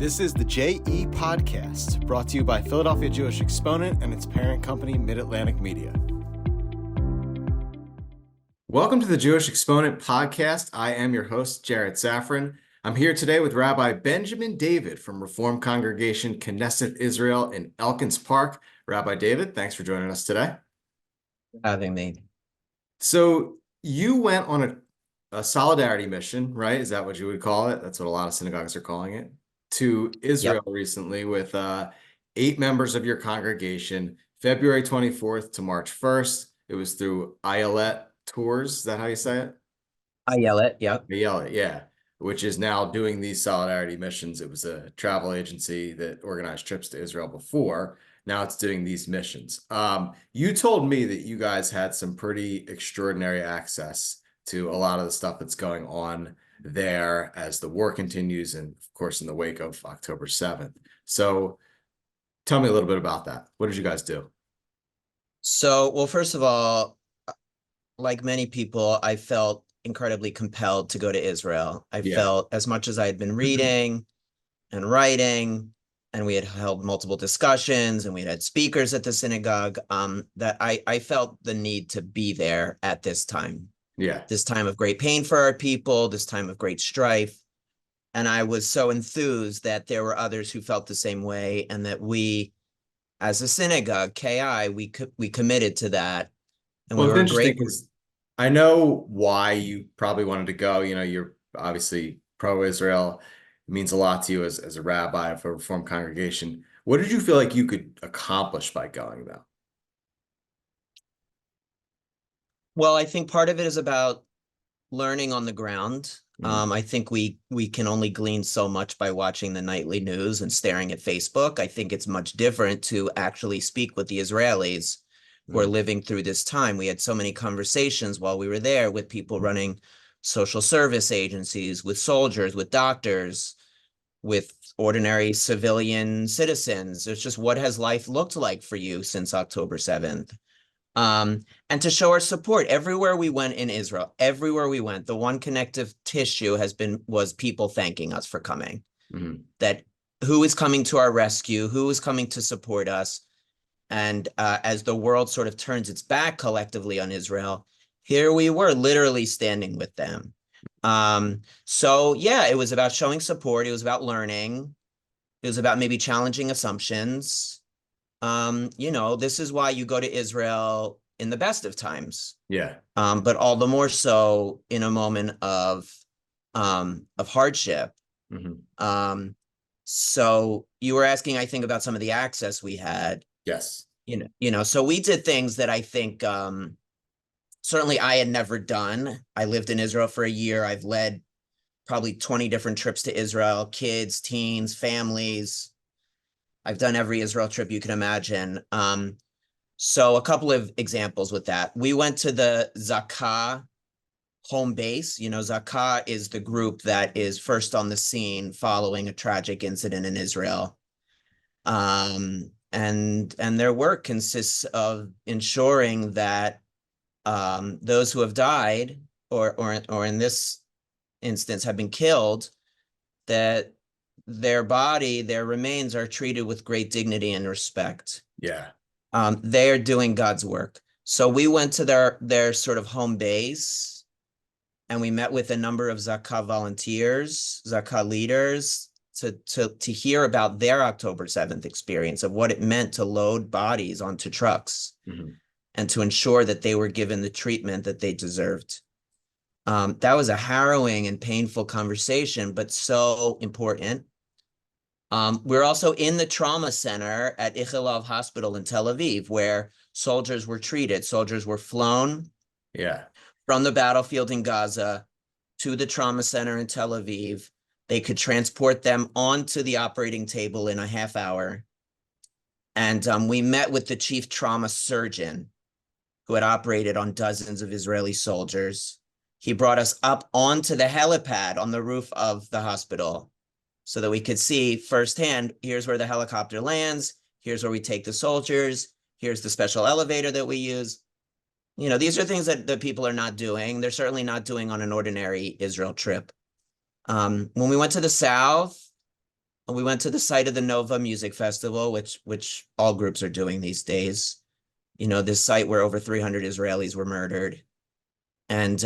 This is the JE Podcast, brought to you by Philadelphia Jewish Exponent and its parent company, Mid-Atlantic Media. Welcome to the Jewish Exponent Podcast. I am your host, Jared Safran. I'm here today with Rabbi Benjamin David from Reform Congregation Knesset Israel in Elkins Park. Rabbi David, thanks for joining us today. Having me. So you went on a solidarity mission, right? Is that what you would call it? That's what a lot of synagogues are calling it. To Israel recently with 8 members of your congregation, February 24th to March 1st. It was through Ayelet Tours. Is that how you say it? Ayelet, yep. Ayelet, yeah. Which is now doing these solidarity missions. It was a travel agency that organized trips to Israel before. Now it's doing these missions. You told me that you guys had some pretty extraordinary access to a lot of the stuff that's going on there as the war continues, and of course in the wake of October 7th. So tell me a little bit about that. What did you guys do? So, well, first of all, like many people, I felt incredibly compelled to go to Israel. I felt, as much as I had been reading and writing, and we had held multiple discussions and we had speakers at the synagogue, that I felt the need to be there at this time. This time of great pain for our people, this time of great strife. And I was so enthused that there were others who felt the same way, and that we, as a synagogue, KI, we committed to that. And well, we were it's interesting because I know why you probably wanted to go. You know, you're obviously pro-Israel. It means a lot to you as a rabbi of a Reformed congregation. What did you feel like you could accomplish by going, though? Well, I think part of it is about learning on the ground. I think we can only glean so much by watching the nightly news and staring at Facebook. I think it's much different to actually speak with the Israelis who are living through this time. We had so many conversations while we were there with people running social service agencies, with soldiers, with doctors, with ordinary civilian citizens. It's just, what has life looked like for you since October 7th? And to show our support everywhere we went in Israel, everywhere we went, the one connective tissue was people thanking us for coming. That who is coming to our rescue, who is coming to support us. And as the world sort of turns its back collectively on Israel, here we were literally standing with them. So yeah, it was about showing support. It was about learning. It was about maybe challenging assumptions. This is why you go to Israel in the best of times. But all the more so in a moment of hardship. So you were asking, I think, about some of the access we had. So we did things that I think certainly I had never done. I lived in Israel for a year. I've led probably 20 different trips to Israel, kids, teens, families. I've done every Israel trip you can imagine. So a couple of examples with that. We went to the Zakah home base. You know, Zakah is the group that is first on the scene following a tragic incident in Israel. And their work consists of ensuring that those who have died or in this instance have been killed, that their remains are treated with great dignity and respect. They are doing God's work. So we went to their sort of home base, and we met with a number of Zakah volunteers, Zakah leaders, to hear about their October 7th experience, of what it meant to load bodies onto trucks and to ensure that they were given the treatment that they deserved. That was a harrowing and painful conversation, but so important. We're also in the trauma center at Ichilov Hospital in Tel Aviv, where soldiers were treated. Soldiers were flown from the battlefield in Gaza to the trauma center in Tel Aviv. They could transport them onto the operating table in a half hour. And we met with the chief trauma surgeon who had operated on dozens of Israeli soldiers. He brought us up onto the helipad on the roof of the hospital so that we could see firsthand, here's where the helicopter lands, here's where we take the soldiers, here's the special elevator that we use. You know, these are things that the people are not doing. They're certainly not doing on an ordinary Israel trip. When we went to the south, We went to the site of the Nova Music Festival, which all groups are doing these days. You know, this site where over 300 Israelis were murdered, and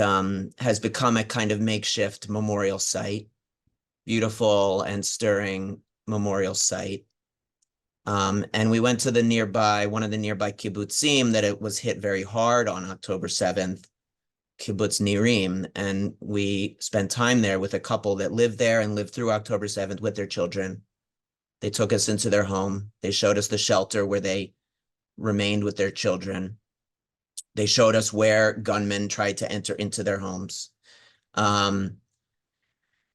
has become a kind of makeshift memorial site, beautiful and stirring memorial site. And we went to one of the nearby kibbutzim that it was hit very hard on October 7th, Kibbutz Nirim, and we spent time there with a couple that lived there and lived through October 7th with their children. They took us into their home. They showed us the shelter where they remained with their children. They showed us where gunmen tried to enter into their homes.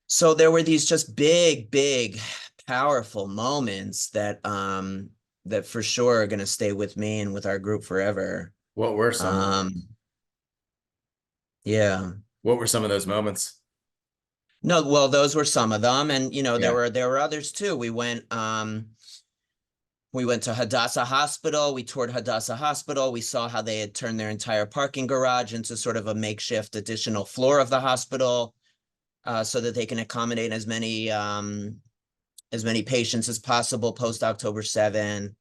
So there were these just big, powerful moments that that for sure are going to stay with me and with our group forever. What were some? Yeah. What were some of those moments? No, well, those were some of them, and you know, there were others too. We went to Hadassah Hospital. We toured Hadassah Hospital. We saw how they had turned their entire parking garage into sort of a makeshift additional floor of the hospital, so that they can accommodate as many patients as possible post October 7.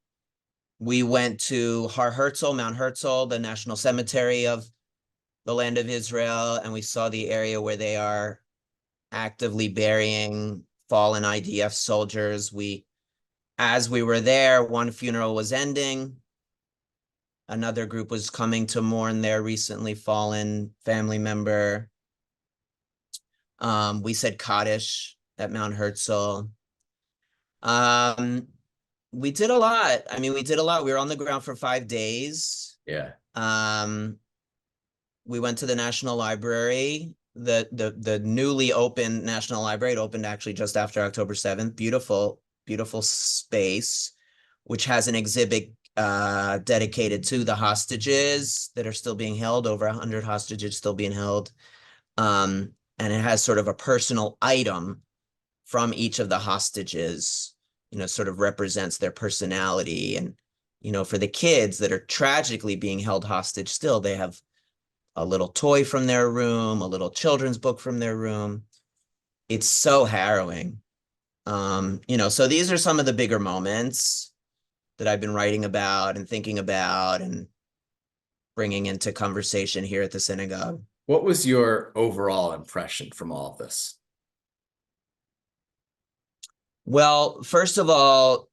We went to Har Herzl, Mount Herzl, the national cemetery of the land of Israel, and we saw the area where they are actively burying fallen IDF soldiers. As we were there, one funeral was ending. Another group was coming to mourn their recently fallen family member. We said Kaddish at Mount Herzl. We did a lot. I mean, we did a lot. We were on the ground for 5 days. Yeah. We went to the National Library, the newly opened National Library. It opened actually just after October 7th. Beautiful space, which has an exhibit dedicated to the hostages that are still being held, over 100 hostages still being held. And it has sort of a personal item from each of the hostages, you know, sort of represents their personality. And, you know, for the kids that are tragically being held hostage still, they have a little toy from their room, a little children's book from their room. It's so harrowing. You know, so these are some of the bigger moments that I've been writing about and thinking about and bringing into conversation here at the synagogue. What was your overall impression from all of this? Well, first of all,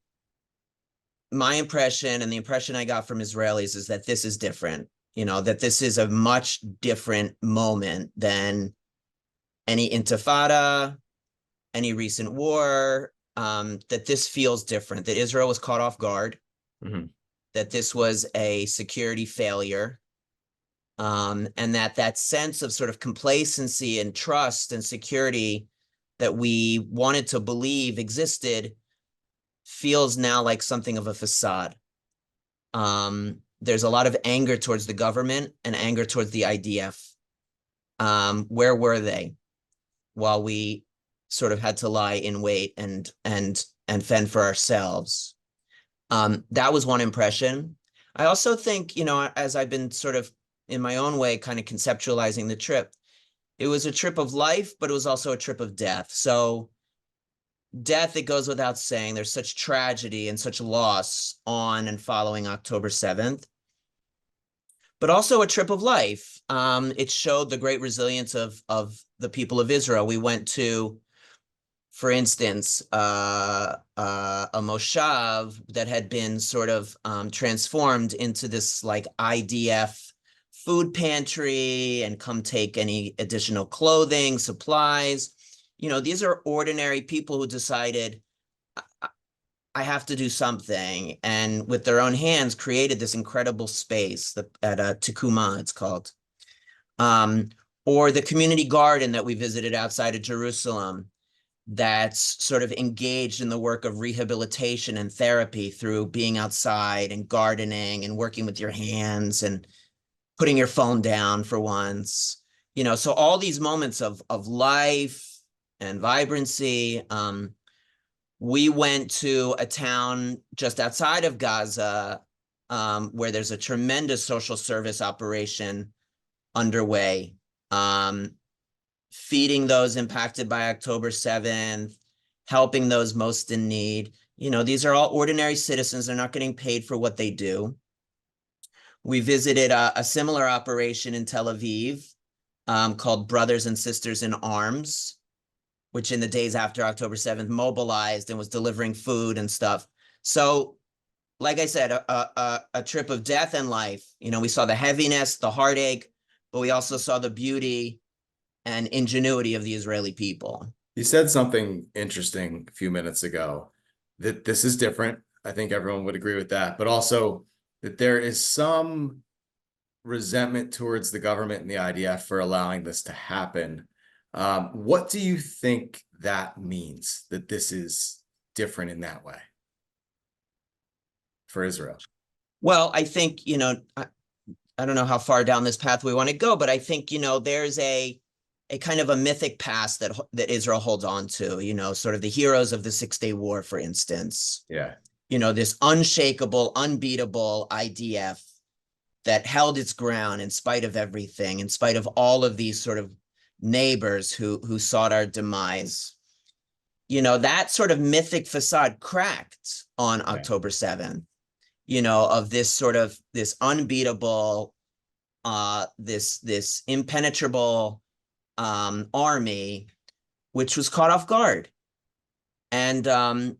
my impression and the impression I got from Israelis is that this is different, you know, that this is a much different moment than any intifada, any recent war, that this feels different, that Israel was caught off guard, that this was a security failure, and that sense of sort of complacency and trust and security that we wanted to believe existed feels now like something of a facade. There's a lot of anger towards the government and anger towards the IDF. Where were they while we sort of had to lie in wait and fend for ourselves? That was one impression. I also think, you know, as I've been sort of in my own way kind of conceptualizing the trip, it was a trip of life, but it was also a trip of death. So death, it goes without saying, there's such tragedy and such loss on and following October 7th, but also a trip of life. It showed the great resilience of the people of Israel. We went to, for instance, a moshav that had been sort of transformed into this like IDF food pantry and come take any additional clothing, supplies. You know, these are ordinary people who decided, I have to do something, and with their own hands created this incredible space at Tekuma, it's called. Or the community garden that we visited outside of Jerusalem, that's sort of engaged in the work of rehabilitation and therapy through being outside and gardening and working with your hands and putting your phone down for once. You know, so all these moments of life and vibrancy. We went to a town just outside of Gaza, where there's a tremendous social service operation underway, feeding those impacted by October 7th, helping those most in need. You know, these are all ordinary citizens. They're not getting paid for what they do. We visited a similar operation in Tel Aviv called Brothers and Sisters in Arms, which in the days after October 7th mobilized and was delivering food and stuff. So, like I said, a trip of death and life. You know, we saw the heaviness, the heartache, but we also saw the beauty and ingenuity of the Israeli people. You said something interesting a few minutes ago, that this is different. I think everyone would agree with that, but also that there is some resentment towards the government and the IDF for allowing this to happen. What do you think that means, that this is different in that way for Israel? Well, I think, you know, I don't know how far down this path we want to go, but I think, you know, there's a kind of a mythic past that Israel holds on to, you know, sort of the heroes of the 6-Day War, for instance. Yeah. You know, this unshakable, unbeatable IDF that held its ground in spite of everything, in spite of all of these sort of neighbors who sought our demise. You know, that sort of mythic facade cracked on October 7th, you know, of this sort of this unbeatable, this impenetrable army, which was caught off guard. And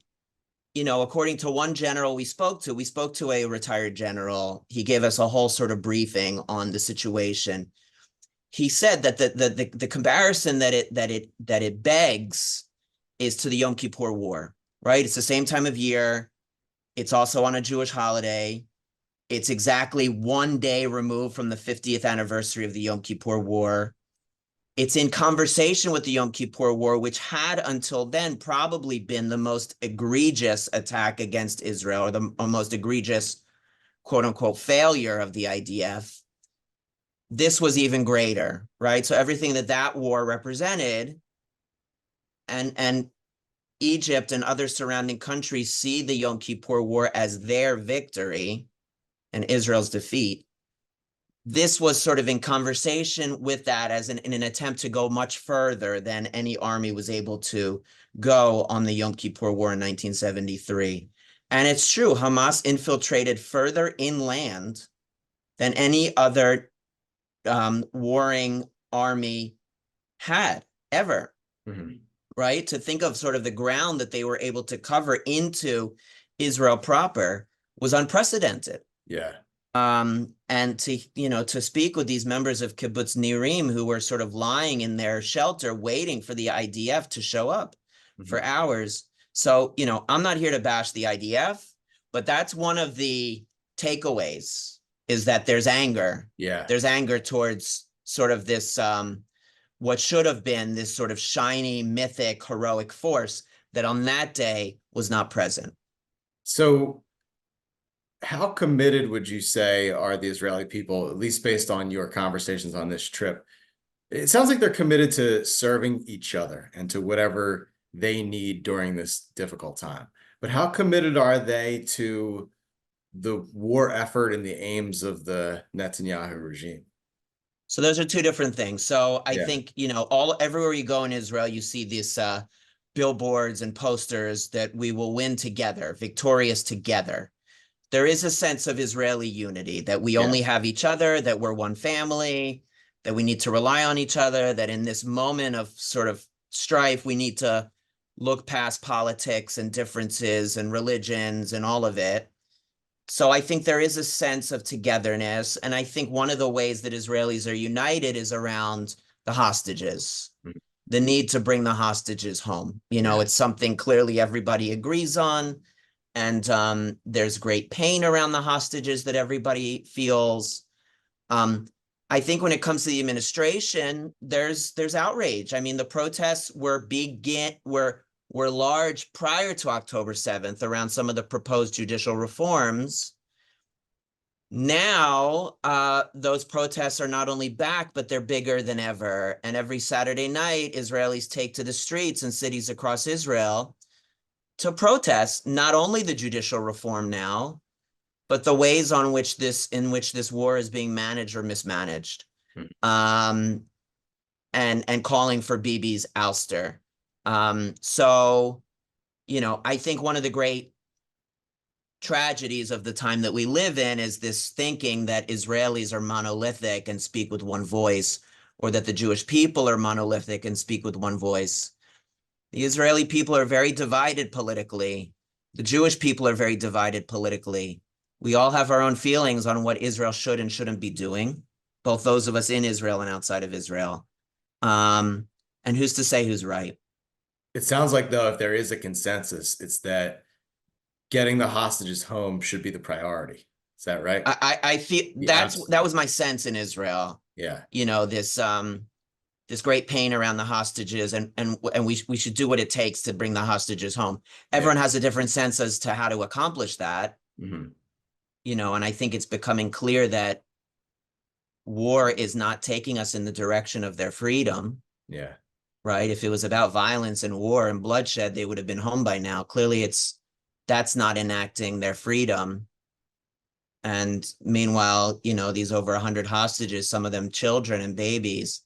you know, according to one general we spoke to a retired general. He gave us a whole sort of briefing on the situation. He said that the comparison that it begs is to the Yom Kippur War, right? It's the same time of year. It's also on a Jewish holiday. It's exactly 1 day removed from the 50th anniversary of the Yom Kippur War. It's in conversation with the Yom Kippur War, which had until then probably been the most egregious attack against Israel, or the most egregious, quote unquote, failure of the IDF. This was even greater, right? So everything that war represented, and Egypt and other surrounding countries see the Yom Kippur War as their victory and Israel's defeat. This was sort of in conversation with that as in an attempt to go much further than any army was able to go on the Yom Kippur War in 1973. And it's true, Hamas infiltrated further inland than any other warring army had ever, right? To think of sort of the ground that they were able to cover into Israel proper was unprecedented. Yeah. And to speak with these members of Kibbutz Nirim who were sort of lying in their shelter, waiting for the IDF to show up for hours. So, you know, I'm not here to bash the IDF, but that's one of the takeaways, is that there's anger. Yeah. There's anger towards sort of this, what should have been this sort of shiny, mythic, heroic force that on that day was not present. So how committed would you say are the Israeli people, at least based on your conversations on this trip? It sounds like they're committed to serving each other and to whatever they need during this difficult time. But how committed are they to the war effort and the aims of the Netanyahu regime? So those are two different things. So I think, you know, everywhere you go in Israel, you see these billboards and posters that we will win together, victorious together. There is a sense of Israeli unity, that we only have each other, that we're one family, that we need to rely on each other, that in this moment of sort of strife, we need to look past politics and differences and religions and all of it. So I think there is a sense of togetherness. And I think one of the ways that Israelis are united is around the hostages, the need to bring the hostages home. You know, it's something clearly everybody agrees on. And there's great pain around the hostages that everybody feels. I think when it comes to the administration, there's outrage. I mean, the protests were large prior to October 7th around some of the proposed judicial reforms. Now, those protests are not only back, but they're bigger than ever. And every Saturday night, Israelis take to the streets in cities across Israel to protest not only the judicial reform now, but the ways in which this war is being managed or mismanaged, and calling for Bibi's ouster. So I think one of the great tragedies of the time that we live in is this thinking that Israelis are monolithic and speak with one voice, or that the Jewish people are monolithic and speak with one voice. The Israeli people are very divided politically. The Jewish people are very divided politically. We all have our own feelings on what Israel should and shouldn't be doing, both those of us in Israel and outside of Israel. And who's to say who's right? It sounds like, though, if there is a consensus, it's that getting the hostages home should be the priority. Is that right? I feel that was my sense in Israel. Yeah. This great pain around the hostages, and we should do what it takes to bring the hostages home. Everyone has a different sense as to how to accomplish that. Mm-hmm. And I think it's becoming clear that war is not taking us in the direction of their freedom. Yeah. Right. If it was about violence and war and bloodshed, they would have been home by now. Clearly, that's not enacting their freedom. And meanwhile, these over 100 hostages, some of them children and babies,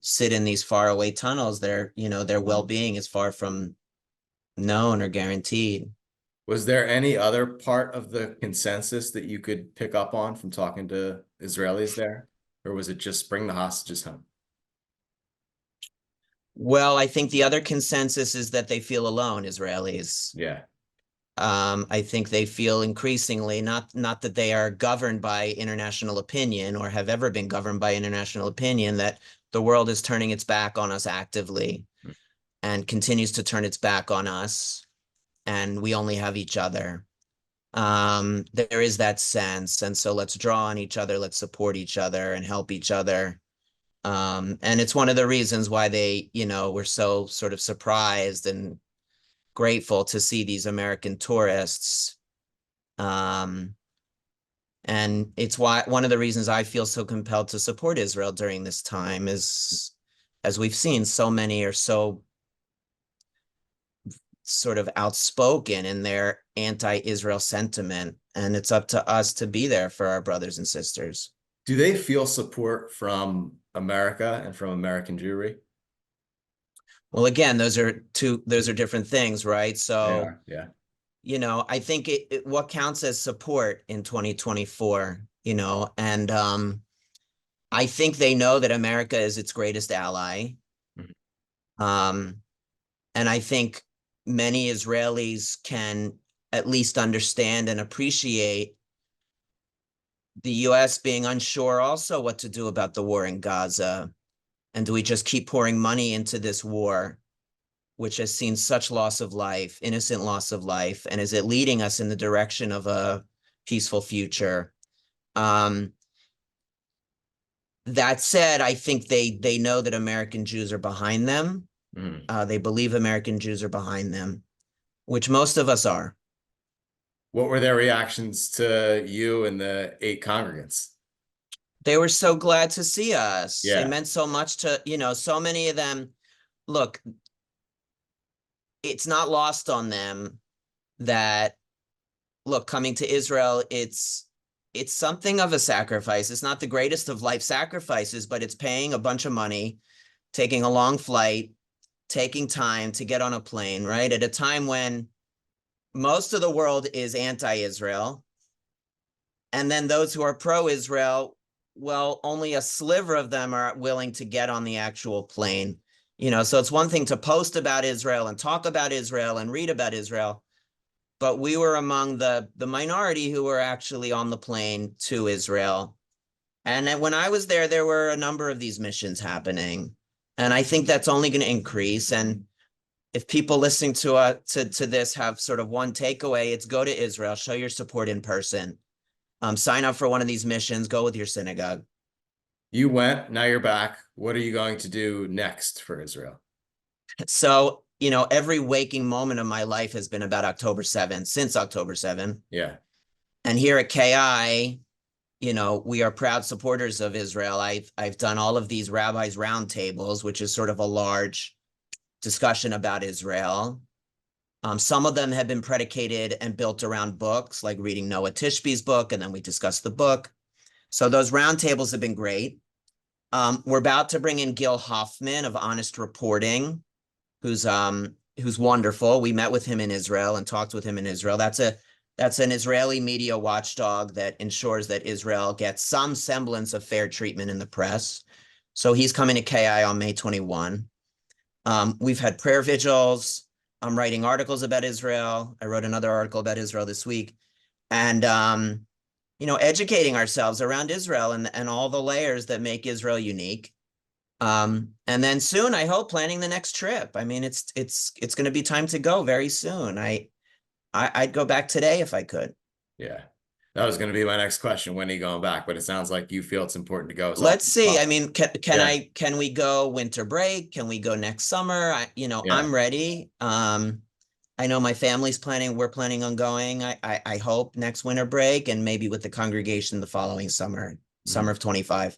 sit in these faraway tunnels. Their well-being is far from known or guaranteed. Was there any other part of the consensus that you could pick up on from talking to Israelis there? Or was it just bring the hostages home? Well, I think the other consensus is that they feel alone, Israelis. Yeah. I think they feel increasingly, not that they are governed by international opinion or have ever been governed by international opinion, that the world is turning its back on us actively and continues to turn its back on us, and we only have each other. There is that sense, and so let's draw on each other, let's support each other and help each other. And it's one of the reasons why they, were so sort of surprised and grateful to see these American tourists. And it's one of the reasons I feel so compelled to support Israel during this time is, as we've seen, so many are so sort of outspoken in their anti-Israel sentiment, and it's up to us to be there for our brothers and sisters. Do they feel support from America and from American Jewry? Well, again, those are different things, right? So, yeah. I think what counts as support in 2024, and I think they know that America is its greatest ally. Mm-hmm. And I think many Israelis can at least understand and appreciate the US being unsure also what to do about the war in Gaza. And do we just keep pouring money into this war, which has seen such loss of life, innocent loss of life, and is it leading us in the direction of a peaceful future? That said, I think they know that American Jews are behind them. Mm. They believe American Jews are behind them, which most of us are. What were their reactions to you and the 8 congregants? They were so glad to see us. Yeah. It meant so much to, so many of them. Look, it's not lost on them that, look, coming to Israel, it's something of a sacrifice. It's not the greatest of life sacrifices, but it's paying a bunch of money, taking a long flight, taking time to get on a plane, right? At a time when most of the world is anti-Israel. And then those who are pro-Israel, well, only a sliver of them are willing to get on the actual plane. So it's one thing to post about Israel and talk about Israel and read about Israel, but we were among the minority who were actually on the plane to Israel. And when I was there were a number of these missions happening. And I think that's only going to increase. And if people listening to this have sort of one takeaway, it's go to Israel, show your support in person, sign up for one of these missions, go with your synagogue. You went, now you're back. What are you going to do next for Israel? So, every waking moment of my life has been about October 7th, since October 7th. Yeah. And here at KI, we are proud supporters of Israel. I've done all of these rabbis roundtables, which is sort of a large discussion about Israel. Some of them have been predicated and built around books, like reading Noah Tishby's book, and then we discuss the book. So those roundtables have been great. We're about to bring in Gil Hoffman of Honest Reporting. who's wonderful. We met with him in Israel and talked with him in Israel. That's an Israeli media watchdog that ensures that Israel gets some semblance of fair treatment in the press. So he's coming to KI on May 21. We've had prayer vigils. I'm writing articles about Israel. I wrote another article about Israel this week. And, educating ourselves around Israel and all the layers that make Israel unique. And then soon, I hope, planning the next trip. I mean, it's going to be time to go very soon. I'd go back today if I could. Yeah. That was going to be my next question. When are you going back? But it sounds like you feel it's important to go. Let's see. I mean, can we go winter break? Can we go next summer? I'm ready. I know my family's planning. We're planning on going. I hope next winter break, and maybe with the congregation the following summer of 25.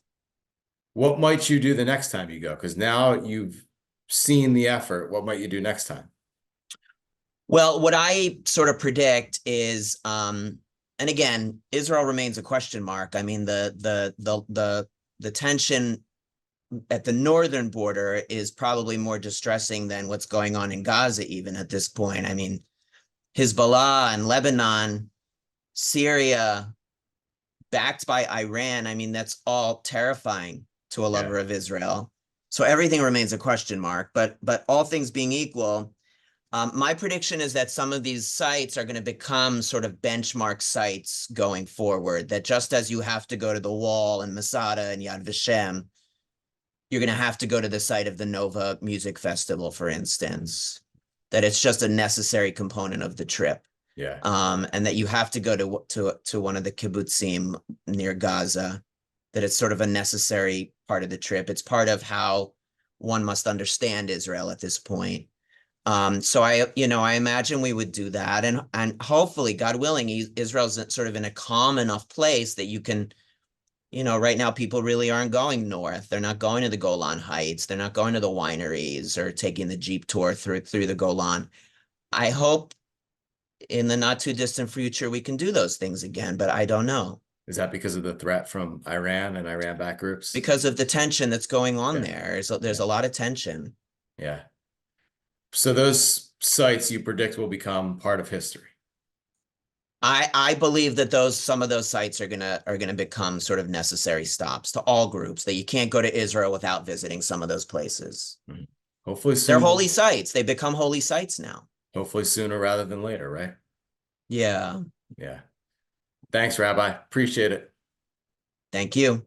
What might you do the next time you go? Because now you've seen the effort. What might you do next time? Well, what I sort of predict is, and again, Israel remains a question mark. I mean, the tension at the northern border is probably more distressing than what's going on in Gaza, even at this point. I mean, Hezbollah and Lebanon, Syria, backed by Iran. I mean, that's all terrifying to a lover of Israel. So everything remains a question mark. But all things being equal, my prediction is that some of these sites are going to become sort of benchmark sites going forward, that just as you have to go to the Wall and Masada and Yad Vashem, you're going to have to go to the site of the Nova Music Festival, for instance, that it's just a necessary component of the trip. Yeah. And that you have to go to one of the kibbutzim near Gaza, that it's sort of a necessary part of the trip. It's part of how one must understand Israel at this point. So I imagine we would do that, and hopefully, God willing, Israel's sort of in a calm enough place that you can, right now people really aren't going north. They're not going to the Golan Heights. They're not going to the wineries or taking the Jeep tour through the Golan. I hope in the not too distant future we can do those things again, but I don't know. Is that because of the threat from Iran and Iran-backed groups? Because of the tension that's going on there. There's a lot of tension. Yeah. So those sites you predict will become part of history. I believe that some of those sites are gonna become sort of necessary stops to all groups, that you can't go to Israel without visiting some of those places. Hopefully soon. They're holy sites. They become holy sites now. Hopefully sooner rather than later, right? Yeah. Yeah. Thanks, Rabbi. Appreciate it. Thank you.